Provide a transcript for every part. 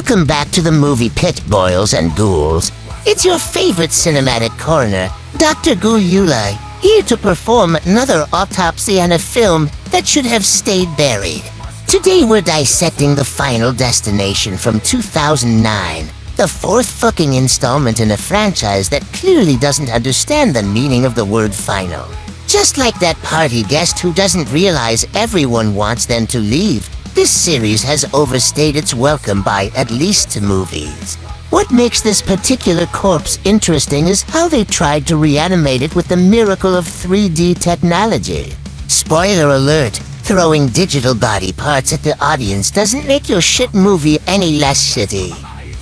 Welcome back to the movie Pit, Boils and Ghouls. It's your favorite cinematic coroner, Dr. Ghoulula, here to perform another autopsy on a film that should have stayed buried. Today we're dissecting The Final Destination from 2009, the fourth fucking installment in a franchise that clearly doesn't understand the meaning of the word final. Just like that party guest who doesn't realize everyone wants them to leave, this series has overstayed its welcome by at least 2 movies. What makes this particular corpse interesting is how they tried to reanimate it with the miracle of 3D technology. Spoiler alert, throwing digital body parts at the audience doesn't make your shit movie any less shitty.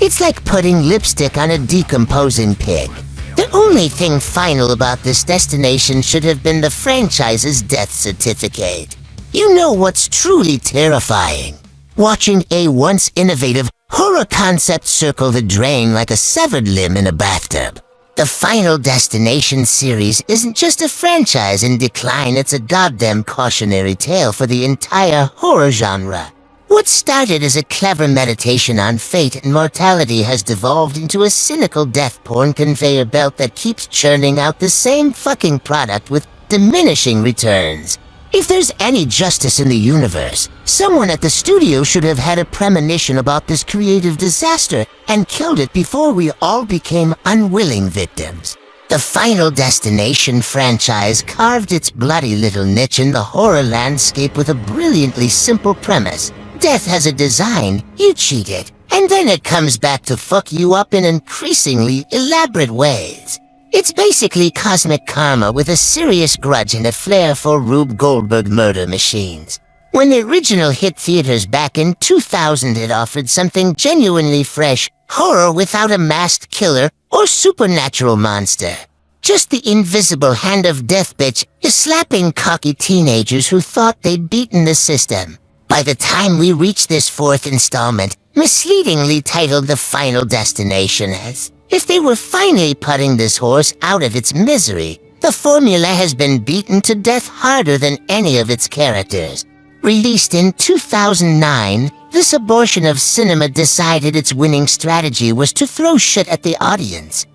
It's like putting lipstick on a decomposing pig. The only thing final about this destination should have been the franchise's death certificate. You know what's truly terrifying? Watching a once innovative horror concept circle the drain like a severed limb in a bathtub. The Final Destination series isn't just a franchise in decline, it's a goddamn cautionary tale for the entire horror genre. What started as a clever meditation on fate and mortality has devolved into a cynical death porn conveyor belt that keeps churning out the same fucking product with diminishing returns. If there's any justice in the universe, someone at the studio should have had a premonition about this creative disaster and killed it before we all became unwilling victims. The Final Destination franchise carved its bloody little niche in the horror landscape with a brilliantly simple premise. Death has a design, you cheat it, and then it comes back to fuck you up in increasingly elaborate ways. It's basically cosmic karma with a serious grudge and a flair for Rube Goldberg murder machines. When the original hit theaters back in 2000, it offered something genuinely fresh, horror without a masked killer or supernatural monster. Just the invisible hand of death bitch is slapping cocky teenagers who thought they'd beaten the system. By the time we reach this 4th installment, misleadingly titled The Final Destination, as if they were finally putting this horse out of its misery, the formula has been beaten to death harder than any of its characters. Released in 2009, this abortion of cinema decided its winning strategy was to throw shit at the audience.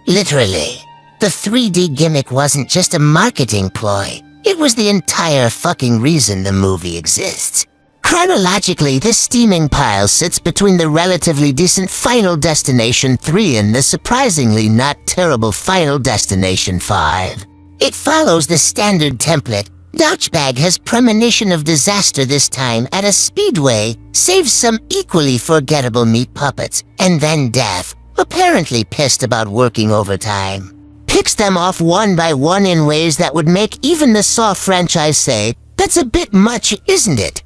Literally. The 3D gimmick wasn't just a marketing ploy, it was the entire fucking reason the movie exists. Chronologically, this steaming pile sits between the relatively decent Final Destination 3 and the surprisingly not terrible Final Destination 5. It follows the standard template. Douchebag has premonition of disaster this time at a speedway, saves some equally forgettable meat puppets, and then death, apparently pissed about working overtime, picks them off one by one in ways that would make even the Saw franchise say, "That's a bit much, isn't it?"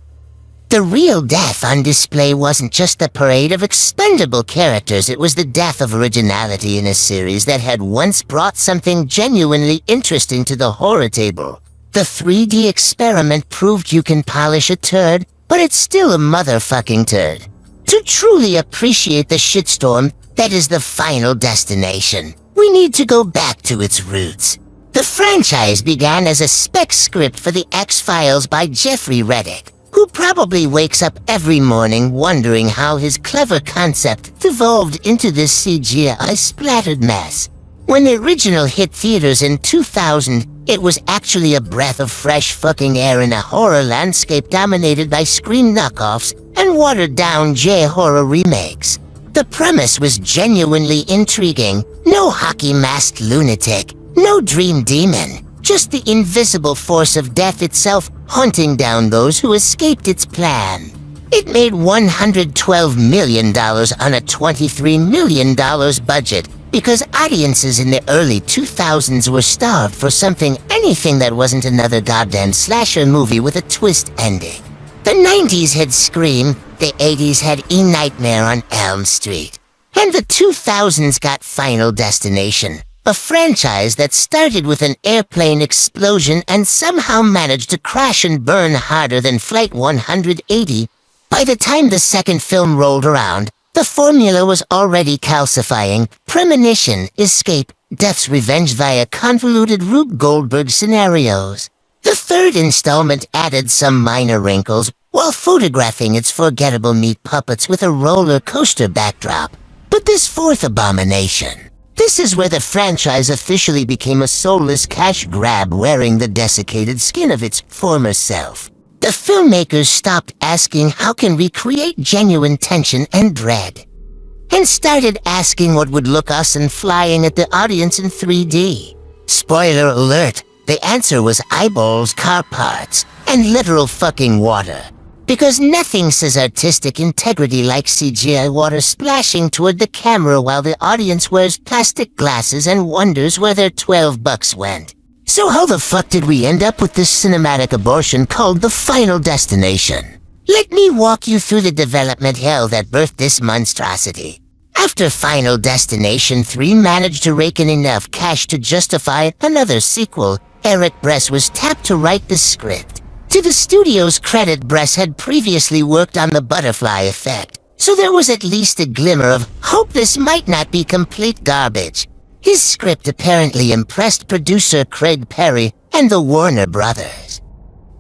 The real death on display wasn't just the parade of expendable characters, it was the death of originality in a series that had once brought something genuinely interesting to the horror table. The 3D experiment proved you can polish a turd, but it's still a motherfucking turd. To truly appreciate the shitstorm that is The Final Destination, we need to go back to its roots. The franchise began as a spec script for The X-Files by Jeffrey Reddick, who probably wakes up every morning wondering how his clever concept devolved into this CGI splattered mess. When the original hit theaters in 2000, it was actually a breath of fresh fucking air in a horror landscape dominated by Scream knockoffs and watered-down J-horror remakes. The premise was genuinely intriguing. No hockey-masked lunatic, no dream demon. Just the invisible force of death itself hunting down those who escaped its plan. It made $112 million on a $23 million budget because audiences in the early 2000s were starved for anything that wasn't another goddamn slasher movie with a twist ending. The 90s had Scream, the 80s had Nightmare on Elm Street, and the 2000s got Final Destination. A franchise that started with an airplane explosion and somehow managed to crash and burn harder than Flight 180. By the time the second film rolled around, the formula was already calcifying. Premonition, escape, death's revenge via convoluted Rube Goldberg scenarios. The third installment added some minor wrinkles, while photographing its forgettable meat puppets with a roller coaster backdrop. But this fourth abomination. This is where the franchise officially became a soulless cash grab wearing the desiccated skin of its former self. The filmmakers stopped asking how can we create genuine tension and dread, and started asking what would look awesome flying at the audience in 3D. Spoiler alert, the answer was eyeballs, car parts, and literal fucking water. Because nothing says artistic integrity like CGI water splashing toward the camera while the audience wears plastic glasses and wonders where their $12 went. So how the fuck did we end up with this cinematic abortion called The Final Destination? Let me walk you through the development hell that birthed this monstrosity. After Final Destination 3 managed to rake in enough cash to justify another sequel, Eric Bress was tapped to write the script. To the studio's credit, Bress had previously worked on the butterfly effect, so there was at least a glimmer of hope this might not be complete garbage. His script apparently impressed producer Craig Perry and the Warner Brothers.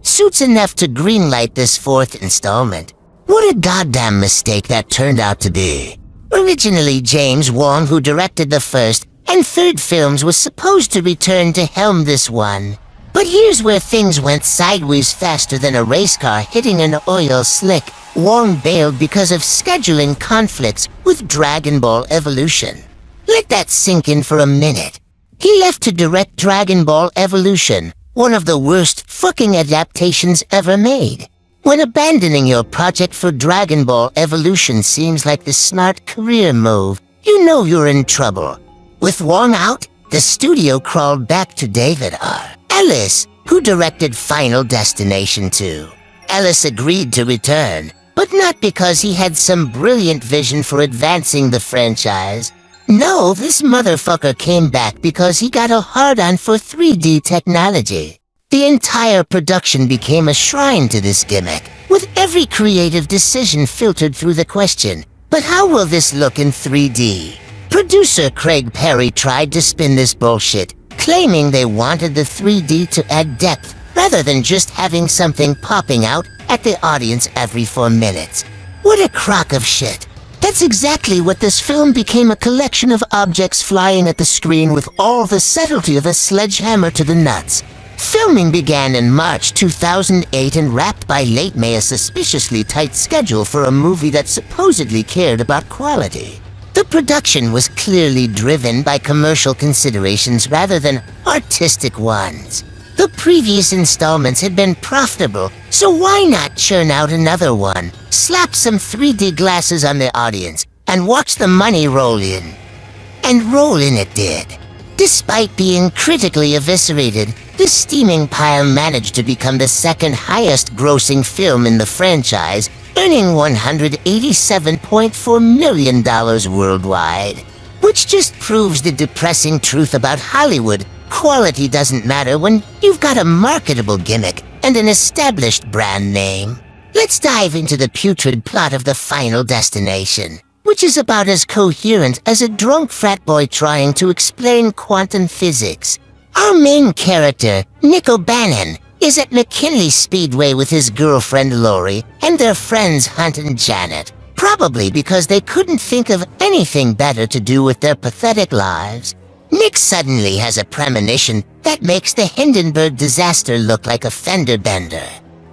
Suits enough to greenlight this fourth installment. What a goddamn mistake that turned out to be. Originally, James Wan, who directed the first and third films, was supposed to return to helm this one. But here's where things went sideways faster than a race car hitting an oil slick. Wong bailed because of scheduling conflicts with Dragon Ball Evolution. Let that sink in for a minute. He left to direct Dragon Ball Evolution, one of the worst fucking adaptations ever made. When abandoning your project for Dragon Ball Evolution seems like the smart career move, you know you're in trouble. With Wong out, the studio crawled back to David R. Ellis, who directed Final Destination 2. Ellis agreed to return, but not because he had some brilliant vision for advancing the franchise. No, this motherfucker came back because he got a hard-on for 3D technology. The entire production became a shrine to this gimmick, with every creative decision filtered through the question, but how will this look in 3D? Producer Craig Perry tried to spin this bullshit, claiming they wanted the 3D to add depth rather than just having something popping out at the audience every 4 minutes. What a crock of shit. That's exactly what this film became, a collection of objects flying at the screen with all the subtlety of a sledgehammer to the nuts. Filming began in March 2008 and wrapped by late May, a suspiciously tight schedule for a movie that supposedly cared about quality. The production was clearly driven by commercial considerations rather than artistic ones. The previous installments had been profitable, so why not churn out another one, slap some 3D glasses on the audience, and watch the money roll in? And roll in it did. Despite being critically eviscerated, the steaming pile managed to become the second highest grossing film in the franchise, earning $187.4 million worldwide. Which just proves the depressing truth about Hollywood. Quality doesn't matter when you've got a marketable gimmick and an established brand name. Let's dive into the putrid plot of The Final Destination, which is about as coherent as a drunk frat boy trying to explain quantum physics. Our main character, Nick O'Bannon, is at McKinley Speedway with his girlfriend Lori and their friends Hunt and Janet, probably because they couldn't think of anything better to do with their pathetic lives. Nick suddenly has a premonition that makes the Hindenburg disaster look like a fender bender.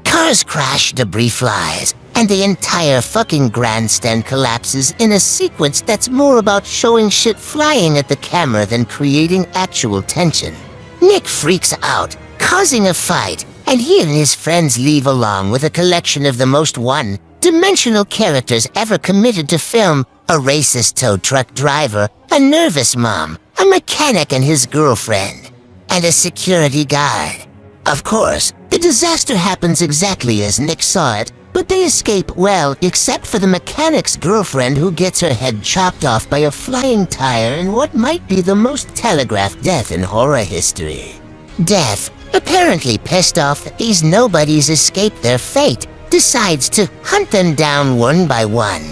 Cars crash, debris flies, and the entire fucking grandstand collapses in a sequence that's more about showing shit flying at the camera than creating actual tension. Nick freaks out, causing a fight, and he and his friends leave along with a collection of the most one-dimensional characters ever committed to film: a racist tow truck driver, a nervous mom, a mechanic and his girlfriend, and a security guard. Of course, the disaster happens exactly as Nick saw it, but they escape well, except for the mechanic's girlfriend, who gets her head chopped off by a flying tire in what might be the most telegraphed death in horror history. Death, apparently pissed off that these nobodies escaped their fate, decides to hunt them down one by one.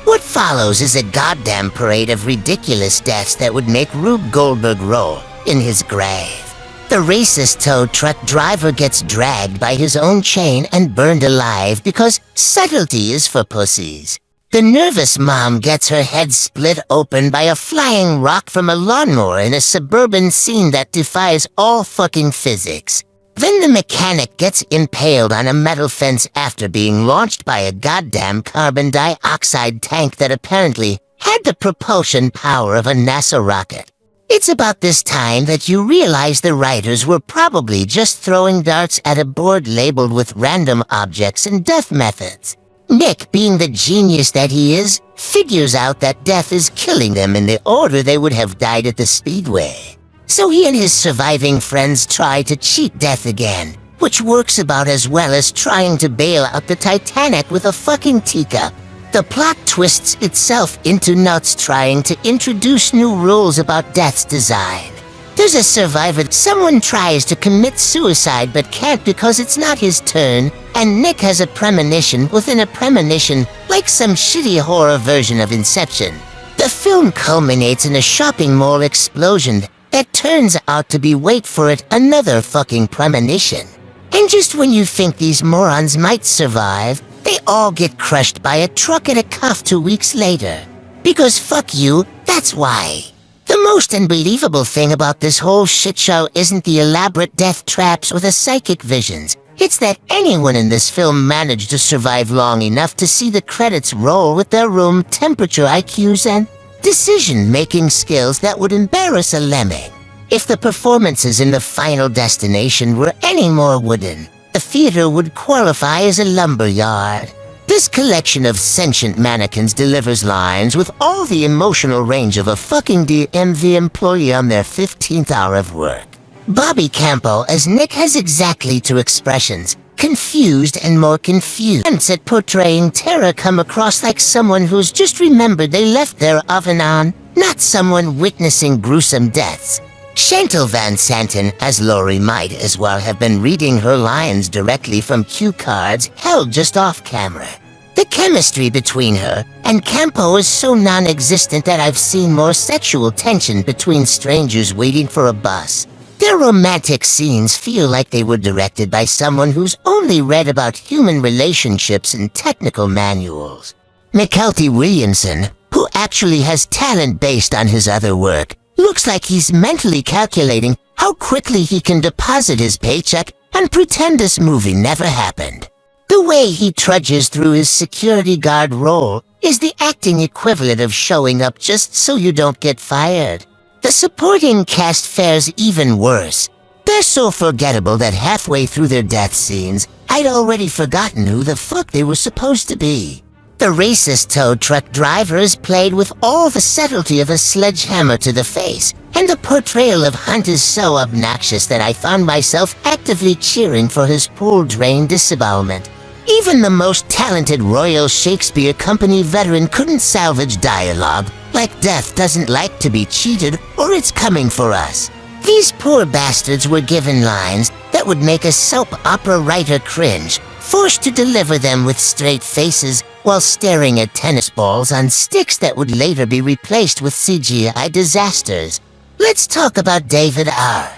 What follows is a goddamn parade of ridiculous deaths that would make Rube Goldberg roll in his grave. The racist tow truck driver gets dragged by his own chain and burned alive because subtlety is for pussies. The nervous mom gets her head split open by a flying rock from a lawnmower in a suburban scene that defies all fucking physics. Then the mechanic gets impaled on a metal fence after being launched by a goddamn carbon dioxide tank that apparently had the propulsion power of a NASA rocket. It's about this time that you realize the writers were probably just throwing darts at a board labeled with random objects and death methods. Nick, being the genius that he is, figures out that death is killing them in the order they would have died at the speedway. So he and his surviving friends try to cheat death again, which works about as well as trying to bail out the Titanic with a fucking teacup. The plot twists itself into nuts trying to introduce new rules about death's design. There's a survivor. Someone tries to commit suicide but can't because it's not his turn, and Nick has a premonition within a premonition, like some shitty horror version of Inception. The film culminates in a shopping mall explosion that turns out to be, wait for it, another fucking premonition. And just when you think these morons might survive, they all get crushed by a truck and a cuff 2 weeks later. Because fuck you, that's why. The most unbelievable thing about this whole shitshow isn't the elaborate death traps or the psychic visions. It's that anyone in this film managed to survive long enough to see the credits roll with their room temperature IQs and decision-making skills that would embarrass a lemming. If the performances in the Final Destination were any more wooden, the theater would qualify as a lumberyard. This collection of sentient mannequins delivers lines with all the emotional range of a fucking DMV employee on their 15th hour of work. Bobby Campo as Nick has exactly two expressions, confused and more confused. Attempts at portraying terror come across like someone who's just remembered they left their oven on, not someone witnessing gruesome deaths. Chantal Van Santen as Laurie might as well have been reading her lines directly from cue cards held just off camera. The chemistry between her and Campo is so non-existent that I've seen more sexual tension between strangers waiting for a bus. Their romantic scenes feel like they were directed by someone who's only read about human relationships in technical manuals. McKelty Williamson, who actually has talent based on his other work, looks like he's mentally calculating how quickly he can deposit his paycheck and pretend this movie never happened. The way he trudges through his security guard role is the acting equivalent of showing up just so you don't get fired. The supporting cast fares even worse. They're so forgettable that halfway through their death scenes, I'd already forgotten who the fuck they were supposed to be. The racist tow truck driver is played with all the subtlety of a sledgehammer to the face, and the portrayal of Hunt is so obnoxious that I found myself actively cheering for his pool-drain disavowalment. Even the most talented Royal Shakespeare Company veteran couldn't salvage dialogue, like death doesn't like to be cheated or it's coming for us. These poor bastards were given lines that would make a soap opera writer cringe, forced to deliver them with straight faces while staring at tennis balls on sticks that would later be replaced with CGI disasters. Let's talk about David R.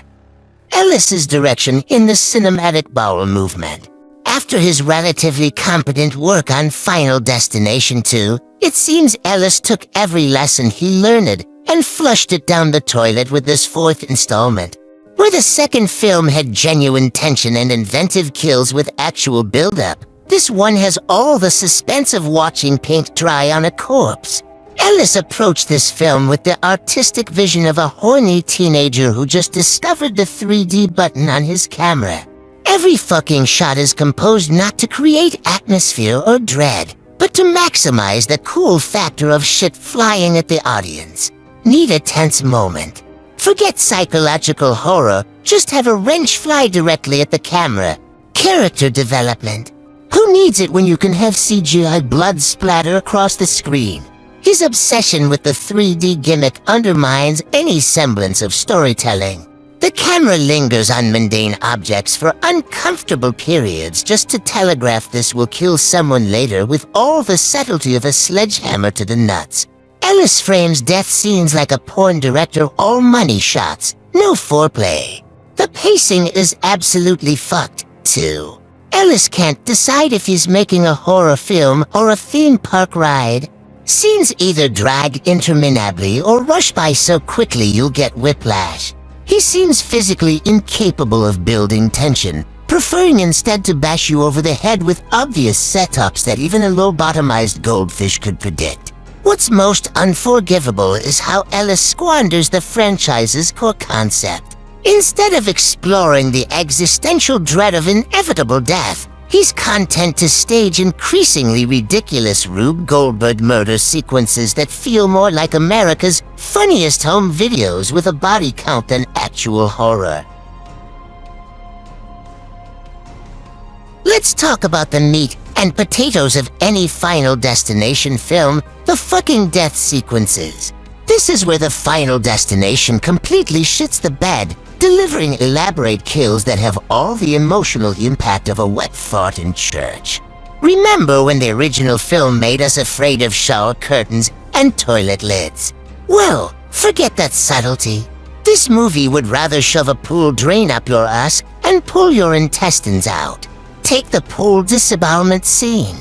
Ellis's direction in the cinematic bowel movement. After his relatively competent work on Final Destination 2, it seems Ellis took every lesson he learned and flushed it down the toilet with this fourth installment. Where the second film had genuine tension and inventive kills with actual build-up, this one has all the suspense of watching paint dry on a corpse. Ellis approached this film with the artistic vision of a horny teenager who just discovered the 3D button on his camera. Every fucking shot is composed not to create atmosphere or dread, but to maximize the cool factor of shit flying at the audience. Need a tense moment? Forget psychological horror, just have a wrench fly directly at the camera. Character development. Who needs it when you can have CGI blood splatter across the screen? His obsession with the 3D gimmick undermines any semblance of storytelling. The camera lingers on mundane objects for uncomfortable periods just to telegraph this will kill someone later with all the subtlety of a sledgehammer to the nuts. Ellis frames death scenes like a porn director, all money shots, no foreplay. The pacing is absolutely fucked, too. Ellis can't decide if he's making a horror film or a theme park ride. Scenes either drag interminably or rush by so quickly you'll get whiplash. He seems physically incapable of building tension, preferring instead to bash you over the head with obvious setups that even a low-bottomized goldfish could predict. What's most unforgivable is how Ellis squanders the franchise's core concept. Instead of exploring the existential dread of inevitable death, he's content to stage increasingly ridiculous Rube Goldberg murder sequences that feel more like America's funniest home videos with a body count than actual horror. Let's talk about the meat and potatoes of any Final Destination film, the fucking death sequences. This is where the Final Destination completely shits the bed, delivering elaborate kills that have all the emotional impact of a wet fart in church. Remember when the original film made us afraid of shower curtains and toilet lids? Well, forget that subtlety. This movie would rather shove a pool drain up your ass and pull your intestines out. Take the pool disembowelment scene.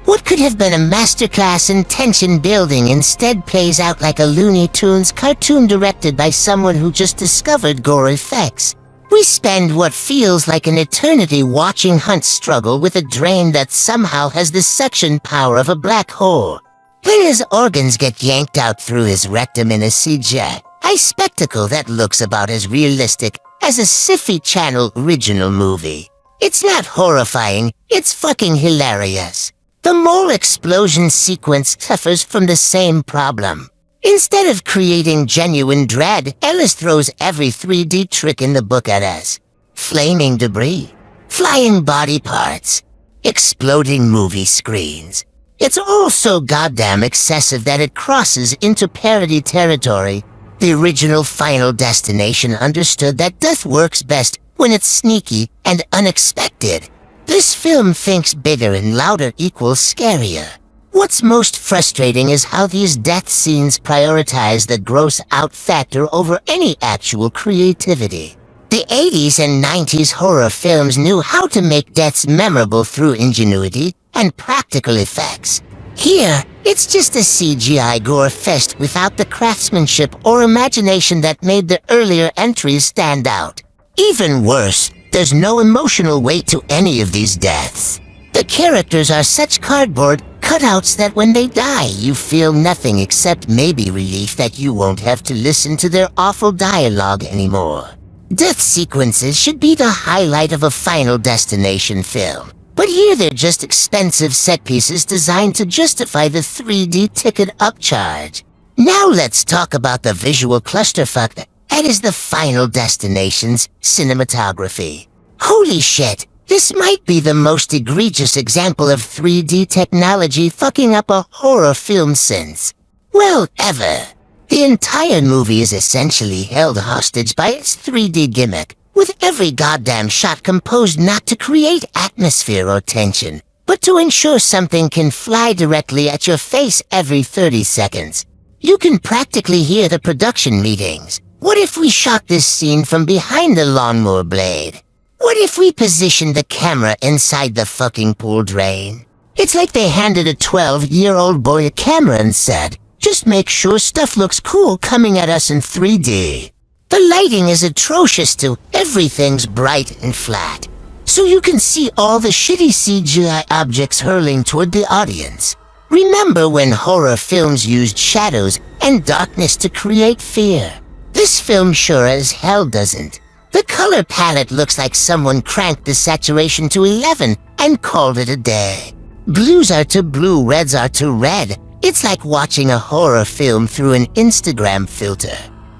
What could have been a masterclass in tension building instead plays out like a Looney Tunes cartoon directed by someone who just discovered Gore effects. We spend what feels like an eternity watching Hunt struggle with a drain that somehow has the suction power of a black hole. When his organs get yanked out through his rectum in a CGI spectacle that looks about as realistic as a Sci-Fi Channel original movie. It's not horrifying, it's fucking hilarious. The mole explosion sequence suffers from the same problem. Instead of creating genuine dread, Ellis throws every 3D trick in the book at us. Flaming debris, flying body parts, exploding movie screens. It's all so goddamn excessive that it crosses into parody territory. The original Final Destination understood that death works best when it's sneaky and unexpected. This film thinks bigger and louder equals scarier. What's most frustrating is how these death scenes prioritize the gross-out factor over any actual creativity. The 80s and 90s horror films knew how to make deaths memorable through ingenuity and practical effects. Here, it's just a CGI gore fest without the craftsmanship or imagination that made the earlier entries stand out. Even worse, there's no emotional weight to any of these deaths. The characters are such cardboard cutouts that when they die, you feel nothing except maybe relief that you won't have to listen to their awful dialogue anymore. Death sequences should be the highlight of a Final Destination film, but here they're just expensive set pieces designed to justify the 3D ticket upcharge. Now let's talk about the visual clusterfuck that is the Final Destination's cinematography. Holy shit, this might be the most egregious example of 3D technology fucking up a horror film since, well, ever. The entire movie is essentially held hostage by its 3D gimmick, with every goddamn shot composed not to create atmosphere or tension, but to ensure something can fly directly at your face every 30 seconds. You can practically hear the production meetings. What if we shot this scene from behind the lawnmower blade? What if we positioned the camera inside the fucking pool drain? It's like they handed a 12-year-old boy a camera and said, just make sure stuff looks cool coming at us in 3D. The lighting is atrocious too. Everything's bright and flat, so you can see all the shitty CGI objects hurling toward the audience. Remember when horror films used shadows and darkness to create fear? This film sure as hell doesn't. The color palette looks like someone cranked the saturation to 11 and called it a day. Blues are to blue, reds are to red. It's like watching a horror film through an Instagram filter.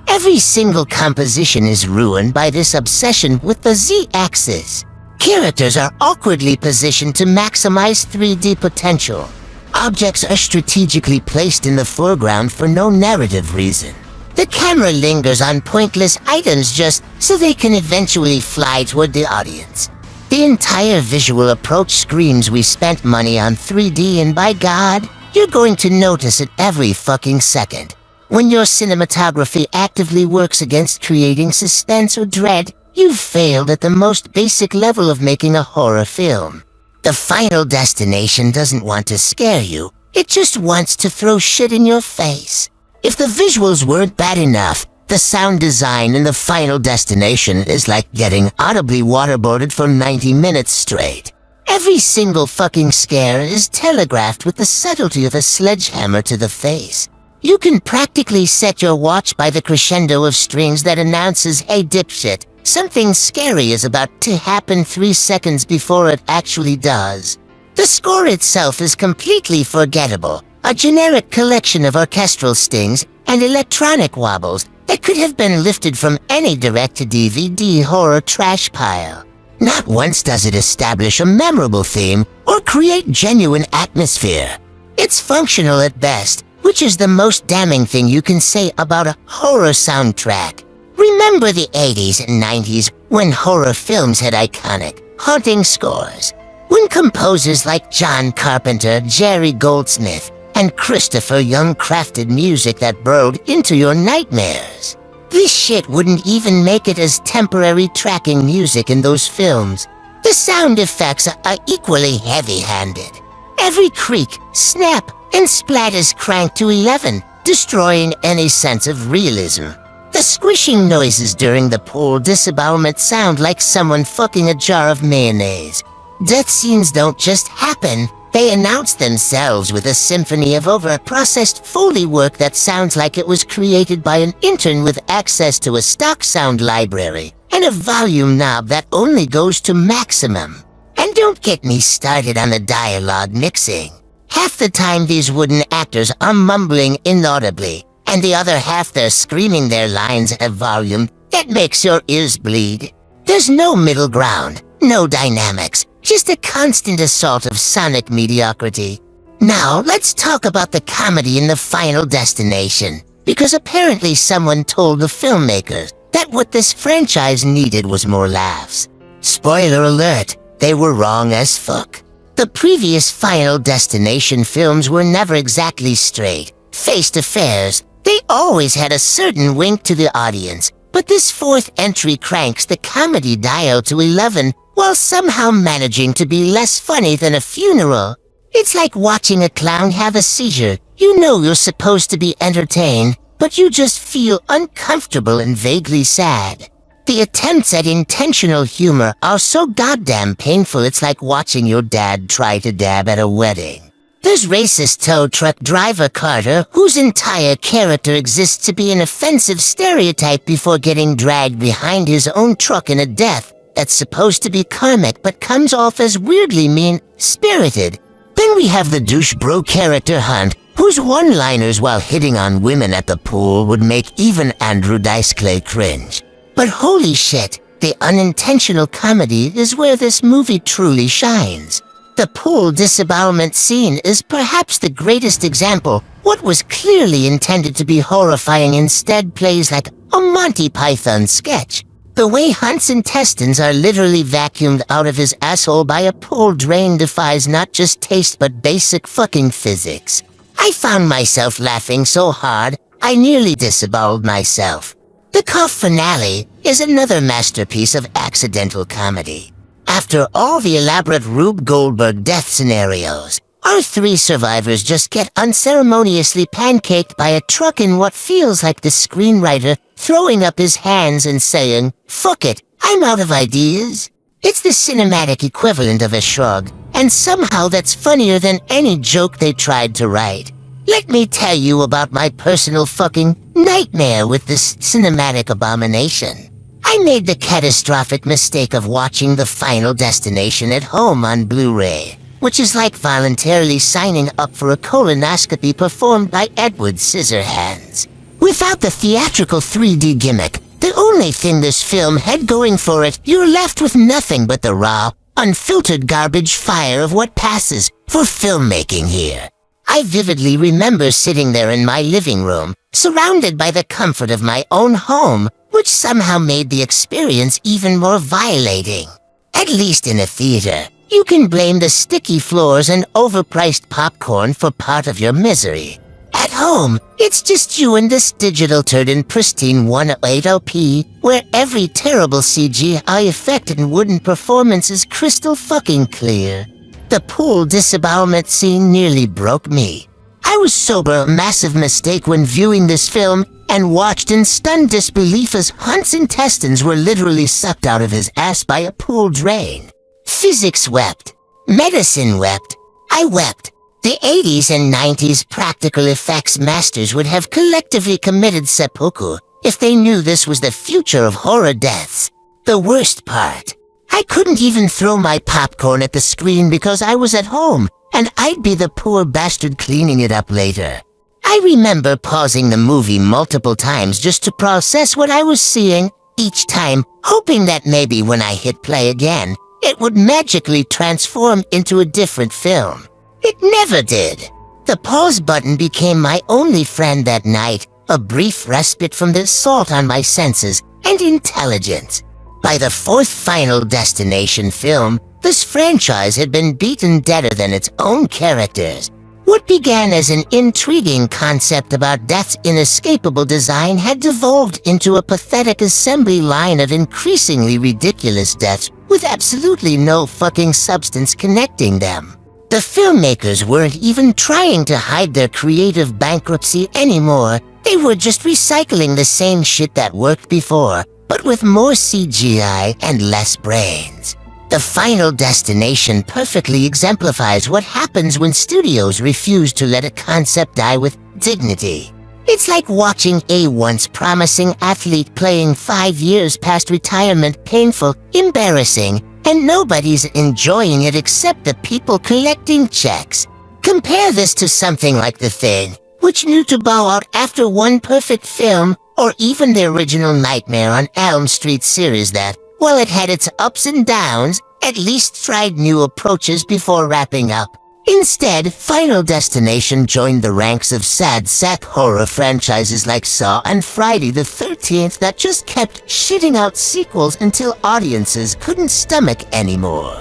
Every single composition is ruined by this obsession with the Z-axis. Characters are awkwardly positioned to maximize 3D potential. Objects are strategically placed in the foreground for no narrative reason. The camera lingers on pointless items just so they can eventually fly toward the audience. The entire visual approach screams we spent money on 3D, and by God, you're going to notice it every fucking second. When your cinematography actively works against creating suspense or dread, you've failed at the most basic level of making a horror film. The Final Destination doesn't want to scare you. It just wants to throw shit in your face. If the visuals weren't bad enough, the sound design in The Final Destination is like getting audibly waterboarded for 90 minutes straight. Every single fucking scare is telegraphed with the subtlety of a sledgehammer to the face. You can practically set your watch by the crescendo of strings that announces, "Hey dipshit, something scary is about to happen 3 seconds before it actually does." The score itself is completely forgettable, a generic collection of orchestral stings and electronic wobbles that could have been lifted from any direct-to-DVD horror trash pile. Not once does it establish a memorable theme or create genuine atmosphere. It's functional at best, which is the most damning thing you can say about a horror soundtrack. Remember the 80s and 90s when horror films had iconic, haunting scores? When composers like John Carpenter, Jerry Goldsmith, and Christopher Young crafted music that burrowed into your nightmares. This shit wouldn't even make it as temporary tracking music in those films. The sound effects are equally heavy-handed. Every creak, snap, and splat is cranked to 11, destroying any sense of realism. The squishing noises during the pool disembowelment sound like someone fucking a jar of mayonnaise. Death scenes don't just happen, they announce themselves with a symphony of over-processed Foley work that sounds like it was created by an intern with access to a stock sound library and a volume knob that only goes to maximum. And don't get me started on the dialogue mixing. Half the time these wooden actors are mumbling inaudibly, and the other half they're screaming their lines at a volume that makes your ears bleed. There's no middle ground, no dynamics, just a constant assault of sonic mediocrity. Now, let's talk about the comedy in The Final Destination, because apparently someone told the filmmakers that what this franchise needed was more laughs. Spoiler alert, they were wrong as fuck. The previous Final Destination films were never exactly straight-faced affairs. They always had a certain wink to the audience, but this fourth entry cranks the comedy dial to 11 while somehow managing to be less funny than a funeral. It's like watching a clown have a seizure. You know you're supposed to be entertained, but you just feel uncomfortable and vaguely sad. The attempts at intentional humor are so goddamn painful it's like watching your dad try to dab at a wedding. There's racist tow truck driver Carter, whose entire character exists to be an offensive stereotype before getting dragged behind his own truck in a death that's supposed to be karmic but comes off as weirdly mean-spirited. Then we have the douche bro character Hunt, whose one-liners while hitting on women at the pool would make even Andrew Dice Clay cringe. But holy shit, the unintentional comedy is where this movie truly shines. The pool disembowelment scene is perhaps the greatest example. What was clearly intended to be horrifying instead plays like a Monty Python sketch. The way Hunt's intestines are literally vacuumed out of his asshole by a pool drain defies not just taste but basic fucking physics. I found myself laughing so hard, I nearly disemboweled myself. The cough finale is another masterpiece of accidental comedy. After all the elaborate Rube Goldberg death scenarios, our 3 survivors just get unceremoniously pancaked by a truck in what feels like the screenwriter throwing up his hands and saying, "Fuck it, I'm out of ideas." It's the cinematic equivalent of a shrug, and somehow that's funnier than any joke they tried to write. Let me tell you about my personal fucking nightmare with this cinematic abomination. I made the catastrophic mistake of watching The Final Destination at home on Blu-ray, which is like voluntarily signing up for a colonoscopy performed by Edward Scissorhands. Without the theatrical 3D gimmick, the only thing this film had going for it, you're left with nothing but the raw, unfiltered garbage fire of what passes for filmmaking here. I vividly remember sitting there in my living room, surrounded by the comfort of my own home, which somehow made the experience even more violating. At least in a theater, you can blame the sticky floors and overpriced popcorn for part of your misery. At home. It's just you and this digital turd in pristine 180p, where every terrible CGI effect and wooden performance is crystal fucking clear. The pool disembowelment scene nearly broke me. I was sober, a massive mistake when viewing this film, and watched in stunned disbelief as Hunt's intestines were literally sucked out of his ass by a pool drain. Physics wept. Medicine wept. I wept. The 80s and 90s practical effects masters would have collectively committed seppuku if they knew this was the future of horror deaths. The worst part, I couldn't even throw my popcorn at the screen because I was at home, and I'd be the poor bastard cleaning it up later. I remember pausing the movie multiple times just to process what I was seeing, each time hoping that maybe when I hit play again, it would magically transform into a different film. It never did. The pause button became my only friend that night, a brief respite from the assault on my senses and intelligence. By the fourth Final Destination film, this franchise had been beaten deader than its own characters. What began as an intriguing concept about death's inescapable design had devolved into a pathetic assembly line of increasingly ridiculous deaths with absolutely no fucking substance connecting them. The filmmakers weren't even trying to hide their creative bankruptcy anymore. They were just recycling the same shit that worked before, but with more CGI and less brains. The Final Destination perfectly exemplifies what happens when studios refuse to let a concept die with dignity. It's like watching a once promising athlete playing 5 years past retirement, painful, embarrassing, and nobody's enjoying it except the people collecting checks. Compare this to something like The Thing, which knew to bow out after one perfect film, or even the original Nightmare on Elm Street series that, while it had its ups and downs, at least tried new approaches before wrapping up. Instead, Final Destination joined the ranks of sad sack horror franchises like Saw and Friday the 13th that just kept shitting out sequels until audiences couldn't stomach anymore.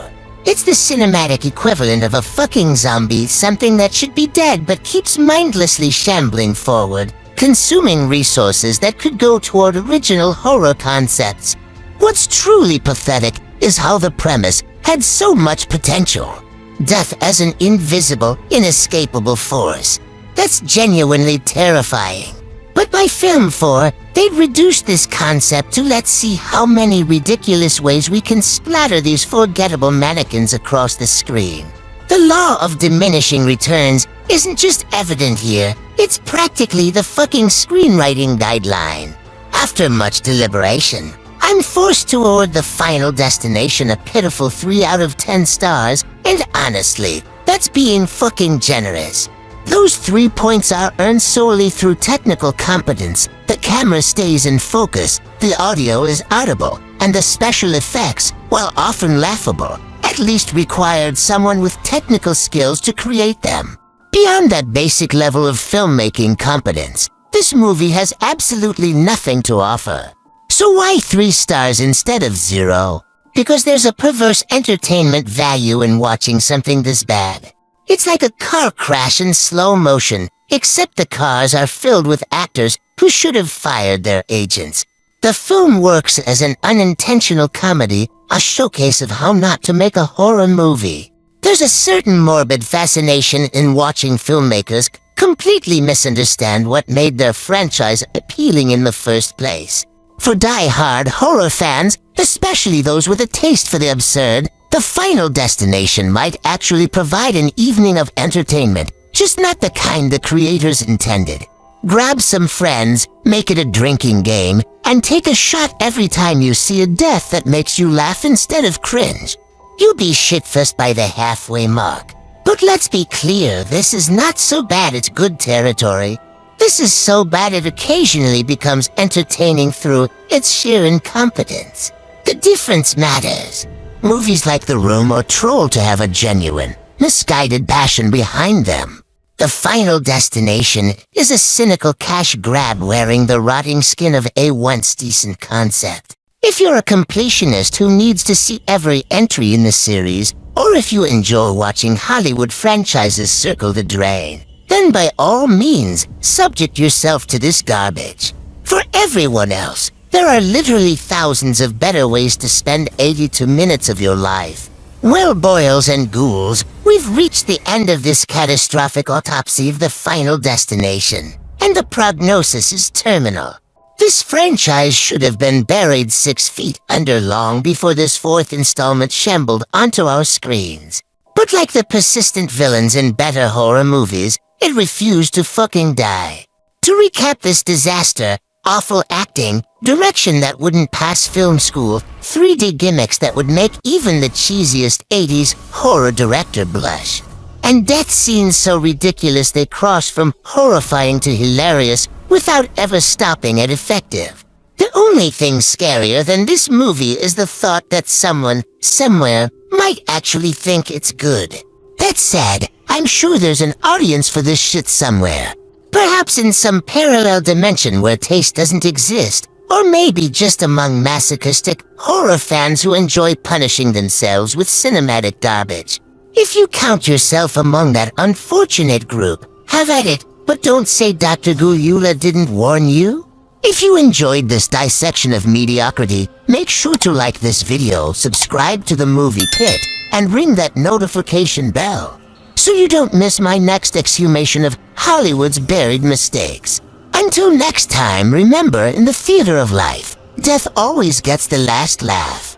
It's the cinematic equivalent of a fucking zombie, something that should be dead but keeps mindlessly shambling forward, consuming resources that could go toward original horror concepts. What's truly pathetic is how the premise had so much potential. Death as an invisible, inescapable force. That's genuinely terrifying. But by film 4, they'd reduced this concept to let's see how many ridiculous ways we can splatter these forgettable mannequins across the screen. The law of diminishing returns isn't just evident here, it's practically the fucking screenwriting guideline. After much deliberation, I'm forced to award the Final Destination a pitiful 3 out of 10 stars, and honestly, that's being fucking generous. Those 3 points are earned solely through technical competence. The camera stays in focus, the audio is audible, and the special effects, while often laughable, at least required someone with technical skills to create them. Beyond that basic level of filmmaking competence, this movie has absolutely nothing to offer. So why 3 stars instead of 0? Because there's a perverse entertainment value in watching something this bad. It's like a car crash in slow motion, except the cars are filled with actors who should have fired their agents. The film works as an unintentional comedy, a showcase of how not to make a horror movie. There's a certain morbid fascination in watching filmmakers completely misunderstand what made their franchise appealing in the first place. For die-hard horror fans, especially those with a taste for the absurd, the Final Destination might actually provide an evening of entertainment, just not the kind the creators intended. Grab some friends, make it a drinking game, and take a shot every time you see a death that makes you laugh instead of cringe. You'll be shit-faced by the halfway mark. But let's be clear, this is not so bad it's good territory. This is so bad it occasionally becomes entertaining through its sheer incompetence. The difference matters. Movies like The Room or Troll to have a genuine, misguided passion behind them. The Final Destination is a cynical cash grab wearing the rotting skin of a once decent concept. If you're a completionist who needs to see every entry in the series, or if you enjoy watching Hollywood franchises circle the drain, then by all means, subject yourself to this garbage. For everyone else, there are literally thousands of better ways to spend 82 minutes of your life. Well, boils and ghouls, we've reached the end of this catastrophic autopsy of the final destination, and the prognosis is terminal. This franchise should have been buried 6 feet under long before this 4th installment shambled onto our screens. But like the persistent villains in better horror movies, it refused to fucking die. To recap this disaster, awful acting, direction that wouldn't pass film school, 3D gimmicks that would make even the cheesiest 80s horror director blush, and death scenes so ridiculous they cross from horrifying to hilarious without ever stopping at effective. The only thing scarier than this movie is the thought that someone, somewhere, might actually think it's good. That said, I'm sure there's an audience for this shit somewhere. Perhaps in some parallel dimension where taste doesn't exist, or maybe just among masochistic horror fans who enjoy punishing themselves with cinematic garbage. If you count yourself among that unfortunate group, have at it, but don't say Dr. Guyula didn't warn you. If you enjoyed this dissection of mediocrity, make sure to like this video, subscribe to the Movie Pit, and ring that notification bell, so you don't miss my next exhumation of Hollywood's buried mistakes. Until next time, remember, in the theater of life, death always gets the last laugh.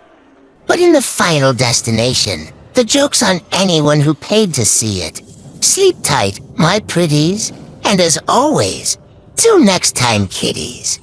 But in the final destination, the joke's on anyone who paid to see it. Sleep tight, my pretties, and as always, till next time, kiddies.